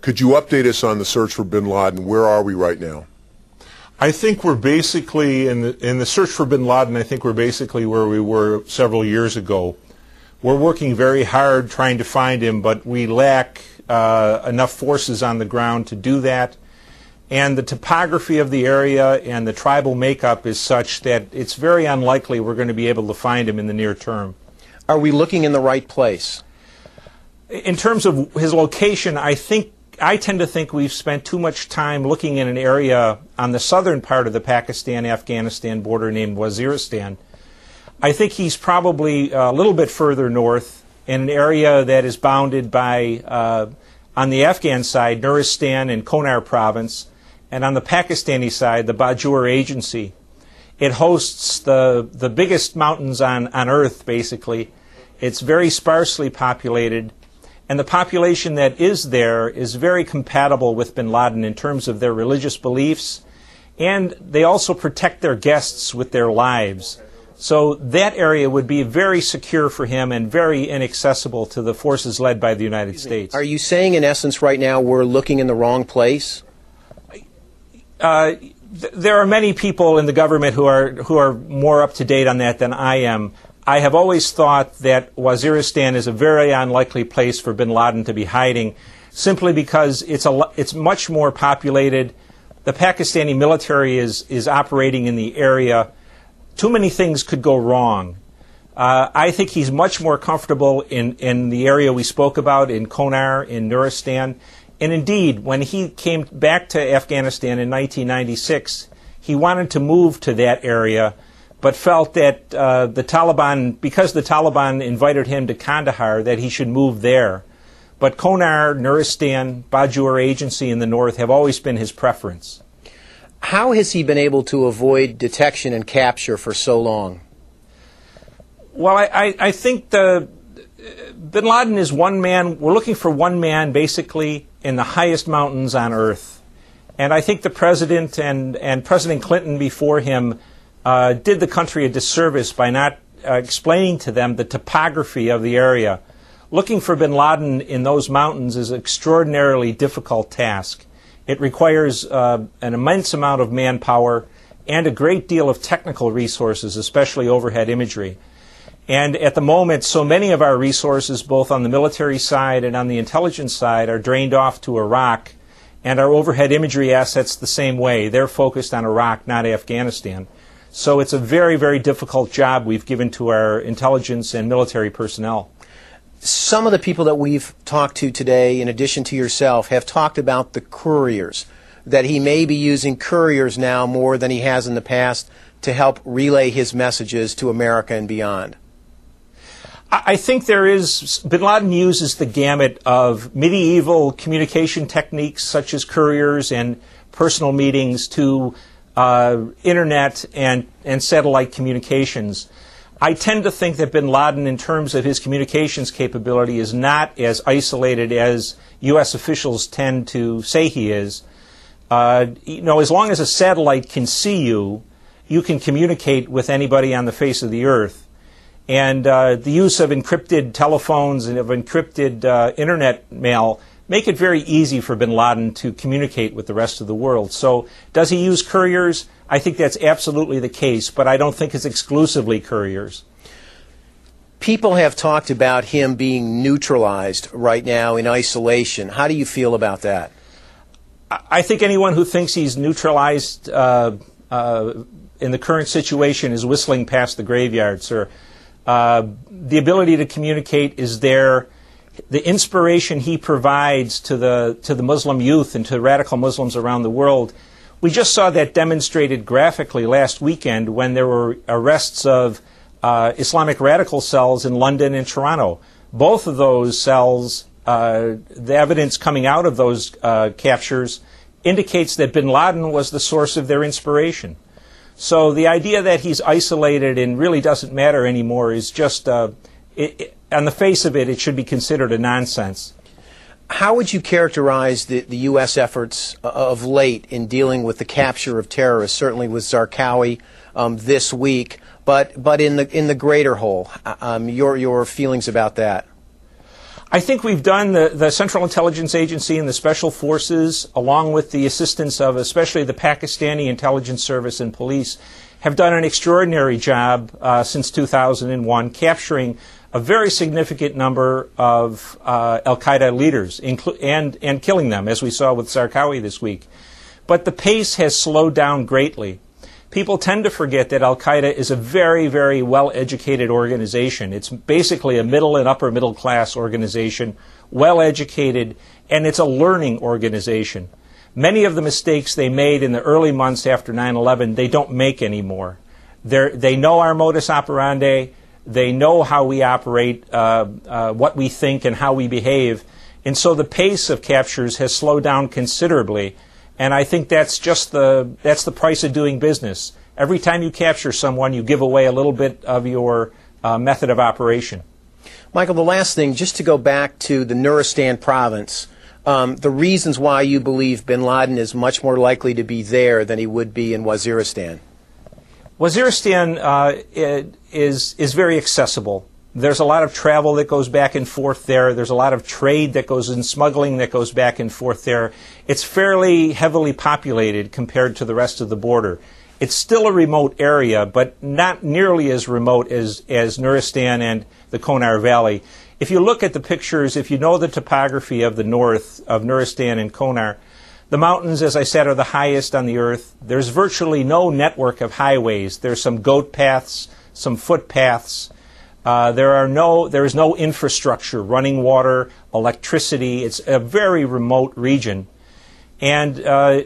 Could you update us on the search for bin Laden? Where are we right now? I think we're basically, in the search for bin Laden, I think we're basically where we were several years ago. We're working very hard trying to find him, but we lack enough forces on the ground to do that. And the topography of the area and the tribal makeup is such that it's very unlikely we're going to be able to find him in the near term. Are we looking in the right place? In terms of his location, I tend to think we've spent too much time looking in an area on the southern part of the Pakistan-Afghanistan border named Waziristan. I think he's probably a little bit further north in an area that is bounded by, on the Afghan side, Nuristan and Konar province, and on the Pakistani side, the Bajur Agency. It hosts the biggest mountains on Earth, basically. It's very sparsely populated. And the population that is there is very compatible with bin Laden in terms of their religious beliefs, and they also protect their guests with their lives. So that area would be very secure for him and very inaccessible to the forces led by the United States. Are you saying, in essence, right now we're looking in the wrong place? There are many people in the government who are more up to date on that than I am. I have always thought that Waziristan is a very unlikely place for bin Laden to be hiding, simply because it's much more populated. The Pakistani military is operating in the area. Too many things could go wrong. I think he's much more comfortable in the area we spoke about, in Konar, in Nuristan. And indeed, when he came back to Afghanistan in 1996, he wanted to move to that area, but felt that the Taliban, because the Taliban invited him to Kandahar, that he should move there. But Konar, Nuristan, Bajur Agency in the north have always been his preference. How has he been able to avoid detection and capture for so long? Well, I think bin Laden is one man. We're looking for one man, basically, in the highest mountains on Earth. And I think the President and President Clinton before him did the country a disservice by not explaining to them the topography of the area. Looking for bin Laden in those mountains is an extraordinarily difficult task. It requires an immense amount of manpower and a great deal of technical resources, especially overhead imagery. And at the moment, so many of our resources, both on the military side and on the intelligence side, are drained off to Iraq, and our overhead imagery assets the same way. They're focused on Iraq, not Afghanistan. So it's a very, very difficult job we've given to our intelligence and military personnel. Some of the people that we've talked to today, in addition to yourself, have talked about the couriers, that he may be using couriers now more than he has in the past to help relay his messages to America and beyond. I think bin Laden uses the gamut of medieval communication techniques such as couriers and personal meetings to internet and satellite communications. I tend to think that bin Laden, in terms of his communications capability, is not as isolated as U.S. officials tend to say he is. As long as a satellite can see you, you can communicate with anybody on the face of the earth. And the use of encrypted telephones and of encrypted internet mail make it very easy for bin Laden to communicate with the rest of the world. So does he use couriers? I think that's absolutely the case, but I don't think it's exclusively couriers. People have talked about him being neutralized right now in isolation. How do you feel about that? I think anyone who thinks he's neutralized in the current situation is whistling past the graveyard, sir. The ability to communicate is there. The inspiration he provides to the Muslim youth and to radical Muslims around the world, we just saw that demonstrated graphically last weekend when there were arrests of Islamic radical cells in London and Toronto. Both of those cells, the evidence coming out of those captures indicates that bin Laden was the source of their inspiration. So the idea that he's isolated and really doesn't matter anymore is just, on the face of it, it should be considered a nonsense. How would you characterize the U.S. efforts of late in dealing with the capture of terrorists, certainly with Zarqawi this week, but in the greater whole, your feelings about that? I think we've done, the Central Intelligence Agency and the Special Forces, along with the assistance of especially the Pakistani Intelligence Service and police, have done an extraordinary job since 2001, capturing a very significant number of al-Qaeda leaders and killing them, as we saw with Zarqawi this week. But the pace has slowed down greatly. People tend to forget that al-Qaeda is a very, very well-educated organization. It's basically a middle and upper middle class organization, well-educated, and it's a learning organization. Many of the mistakes they made in the early months after 9/11, they don't make anymore. They know our modus operandi. They know how we operate, what we think, and how we behave. And so the pace of captures has slowed down considerably. And I think that's the price of doing business. Every time you capture someone, you give away a little bit of your method of operation. Michael, the last thing, just to go back to the Nuristan province, the reasons why you believe bin Laden is much more likely to be there than he would be in Waziristan. Waziristan is very accessible. There's a lot of travel that goes back and forth there. There's a lot of trade that goes in, smuggling that goes back and forth there. It's fairly heavily populated compared to the rest of the border. It's still a remote area, but not nearly as remote as Nuristan and the Konar Valley. If you look at the pictures, if you know the topography of the north of Nuristan and Konar, the mountains, as I said, are the highest on the earth. There's virtually no network of highways. There's some goat paths, some footpaths. There is no infrastructure, running water, electricity. It's a very remote region and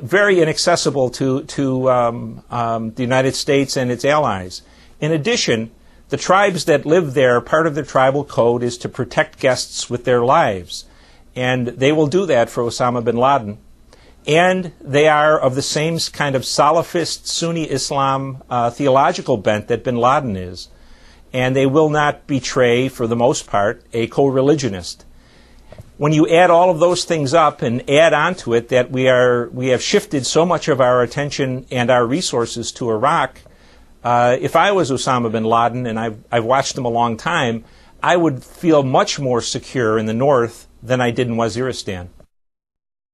very inaccessible to the United States and its allies. In addition, the tribes that live there, part of their tribal code is to protect guests with their lives. And they will do that for Osama bin Laden. And they are of the same kind of Salafist Sunni Islam theological bent that bin Laden is. And they will not betray, for the most part, a co-religionist. When you add all of those things up and add onto it that we have shifted so much of our attention and our resources to Iraq, if I was Osama bin Laden, and I've watched him a long time, I would feel much more secure in the north than I did in Waziristan.